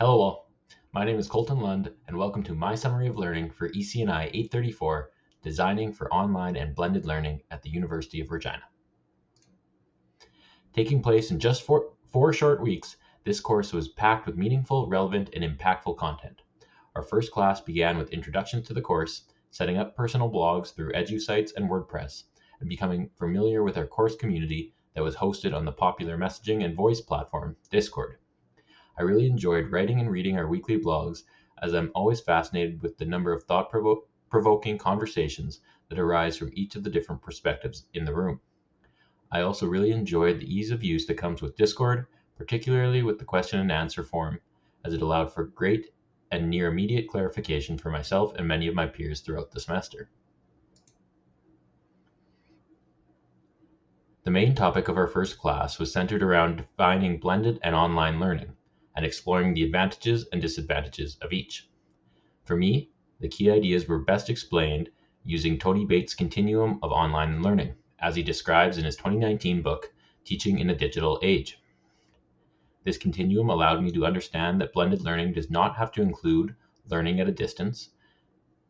Hello all, my name is Colton Lund and welcome to my summary of learning for EC&I 834, Designing for Online and Blended Learning at the University of Regina. Taking place in just four short weeks, this course was packed with meaningful, relevant, and impactful content. Our first class began with introductions to the course, setting up personal blogs through EduSites and WordPress, and becoming familiar with our course community that was hosted on the popular messaging and voice platform, Discord. I really enjoyed writing and reading our weekly blogs, as I'm always fascinated with the number of thought-provoking conversations that arise from each of the different perspectives in the room. I also really enjoyed the ease of use that comes with Discord, particularly with the question and answer form, as it allowed for great and near immediate clarification for myself and many of my peers throughout the semester. The main topic of our first class was centered around defining blended and online learning, and exploring the advantages and disadvantages of each. For me, the key ideas were best explained using Tony Bates' continuum of online learning, as he describes in his 2019 book, Teaching in a Digital Age. This continuum allowed me to understand that blended learning does not have to include learning at a distance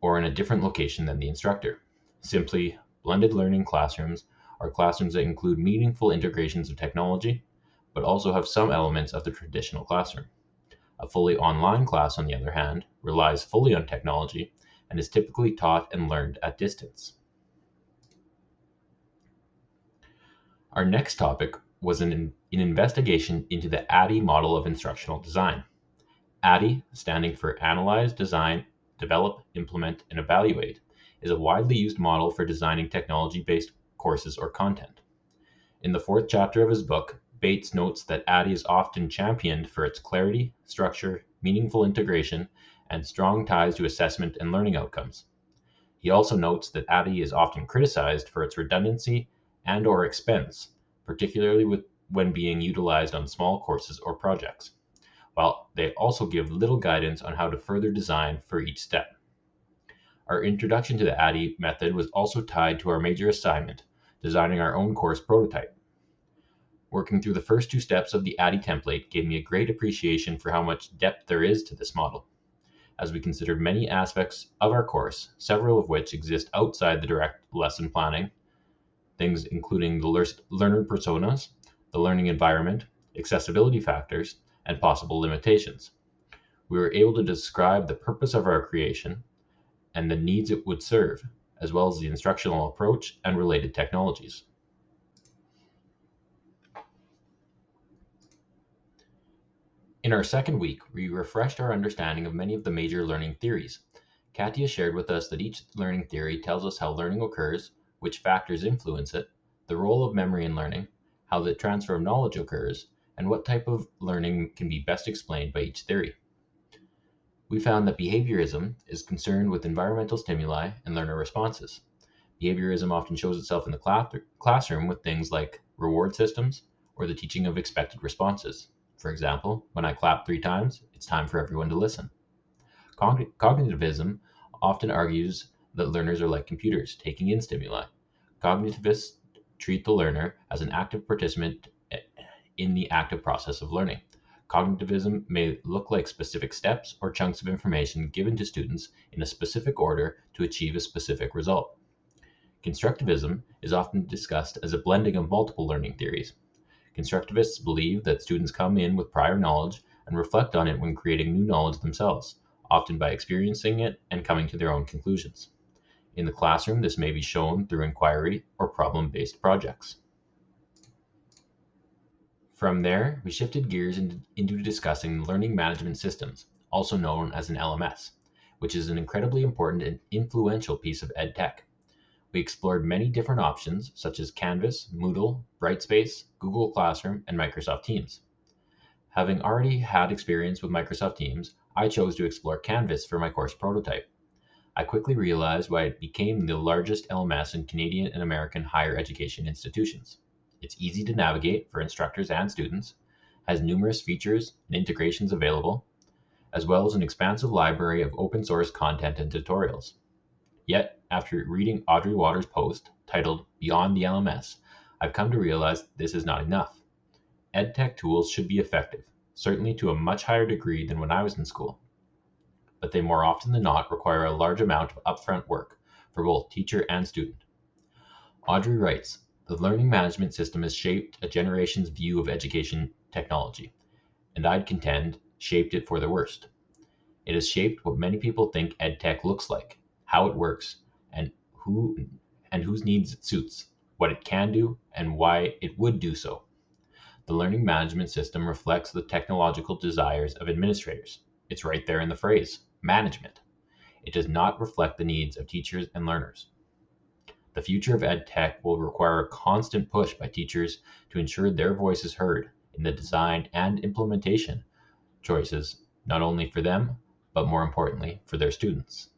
or in a different location than the instructor. Simply, blended learning classrooms are classrooms that include meaningful integrations of technology, but also have some elements of the traditional classroom. A fully online class, on the other hand, relies fully on technology and is typically taught and learned at distance. Our next topic was an investigation into the ADDIE model of instructional design. ADDIE, standing for Analyze, Design, Develop, Implement, and Evaluate, is a widely used model for designing technology-based courses or content. In the fourth chapter of his book, Bates notes that ADDIE is often championed for its clarity, structure, meaningful integration, and strong ties to assessment and learning outcomes. He also notes that ADDIE is often criticized for its redundancy and/or expense, particularly when being utilized on small courses or projects, while they also give little guidance on how to further design for each step. Our introduction to the ADDIE method was also tied to our major assignment, designing our own course prototype. Working through the first two steps of the ADDIE template gave me a great appreciation for how much depth there is to this model, as we considered many aspects of our course, several of which exist outside the direct lesson planning, things including the learner personas, the learning environment, accessibility factors, and possible limitations. We were able to describe the purpose of our creation and the needs it would serve, as well as the instructional approach and related technologies. In our second week, we refreshed our understanding of many of the major learning theories. Katia shared with us that each learning theory tells us how learning occurs, which factors influence it, the role of memory in learning, how the transfer of knowledge occurs, and what type of learning can be best explained by each theory. We found that behaviorism is concerned with environmental stimuli and learner responses. Behaviorism often shows itself in the classroom with things like reward systems or the teaching of expected responses. For example, when I clap 3 times, it's time for everyone to listen. Cognitivism often argues that learners are like computers, taking in stimuli. Cognitivists treat the learner as an active participant in the active process of learning. Cognitivism may look like specific steps or chunks of information given to students in a specific order to achieve a specific result. Constructivism is often discussed as a blending of multiple learning theories. Constructivists believe that students come in with prior knowledge and reflect on it when creating new knowledge themselves, often by experiencing it and coming to their own conclusions. In the classroom, this may be shown through inquiry or problem-based projects. From there, we shifted gears into discussing learning management systems, also known as an LMS, which is an incredibly important and influential piece of ed tech. We explored many different options such as Canvas, Moodle, Brightspace, Google Classroom, and Microsoft Teams. Having already had experience with Microsoft Teams, I chose to explore Canvas for my course prototype. I quickly realized why it became the largest LMS in Canadian and American higher education institutions. It's easy to navigate for instructors and students, has numerous features and integrations available, as well as an expansive library of open source content and tutorials. Yet, after reading Audrey Waters' post titled Beyond the LMS, I've come to realize this is not enough. EdTech tools should be effective, certainly to a much higher degree than when I was in school, but they more often than not require a large amount of upfront work for both teacher and student. Audrey writes, "The learning management system has shaped a generation's view of education technology, and I'd contend shaped it for the worst. It has shaped what many people think EdTech looks like, how it works, and whose needs it suits, what it can do, and why it would do so. The learning management system reflects the technological desires of administrators. It's right there in the phrase, management. It does not reflect the needs of teachers and learners. The future of EdTech will require a constant push by teachers to ensure their voice is heard in the design and implementation choices, not only for them, but more importantly, for their students."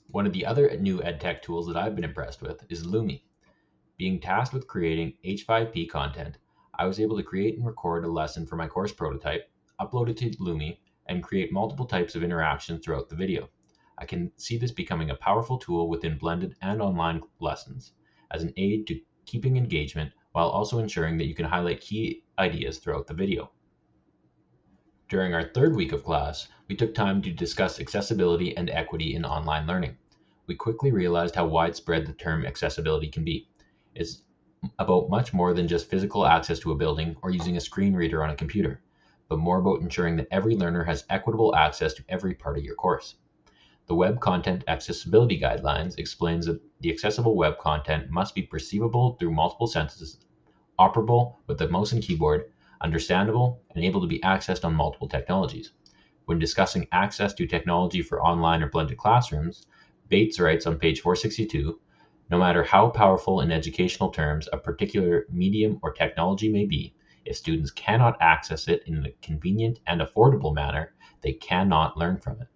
One of the other new EdTech tools that I've been impressed with is Lumi. Being tasked with creating H5P content, I was able to create and record a lesson for my course prototype, upload it to Lumi, and create multiple types of interactions throughout the video. I can see this becoming a powerful tool within blended and online lessons as an aid to keeping engagement while also ensuring that you can highlight key ideas throughout the video. During our third week of class, we took time to discuss accessibility and equity in online learning. We quickly realized how widespread the term accessibility can be. It's about much more than just physical access to a building or using a screen reader on a computer, but more about ensuring that every learner has equitable access to every part of your course. The Web Content Accessibility Guidelines explains that the accessible web content must be perceivable through multiple senses, operable with the mouse and keyboard, understandable, and able to be accessed on multiple technologies. When discussing access to technology for online or blended classrooms, Bates writes on page 462, "No matter how powerful in educational terms a particular medium or technology may be, if students cannot access it in a convenient and affordable manner, they cannot learn from it."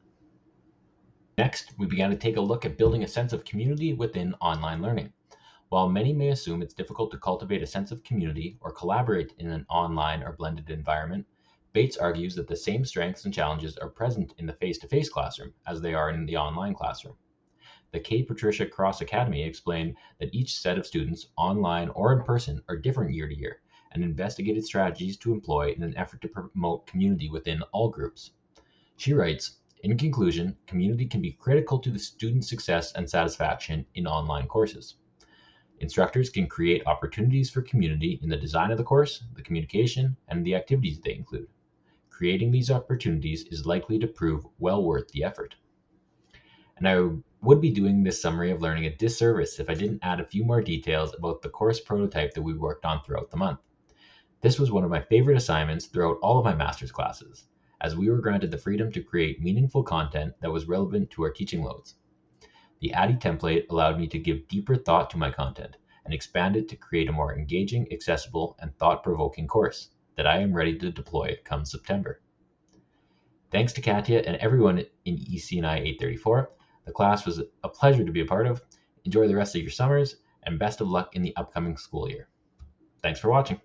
Next, we began to take a look at building a sense of community within online learning. While many may assume it's difficult to cultivate a sense of community or collaborate in an online or blended environment, Bates argues that the same strengths and challenges are present in the face-to-face classroom as they are in the online classroom. The K. Patricia Cross Academy explained that each set of students, online or in person, are different year to year and investigated strategies to employ in an effort to promote community within all groups. She writes, "In conclusion, community can be critical to the student's success and satisfaction in online courses. Instructors can create opportunities for community in the design of the course, the communication, and the activities they include. Creating these opportunities is likely to prove well worth the effort." And I would be doing this summary of learning a disservice if I didn't add a few more details about the course prototype that we worked on throughout the month. This was one of my favorite assignments throughout all of my master's classes, as we were granted the freedom to create meaningful content that was relevant to our teaching loads. The ADDIE template allowed me to give deeper thought to my content and expand it to create a more engaging, accessible, and thought-provoking course that I am ready to deploy come September. Thanks to Katya and everyone in EC&I 834. The class was a pleasure to be a part of. Enjoy the rest of your summers, and best of luck in the upcoming school year. Thanks for watching.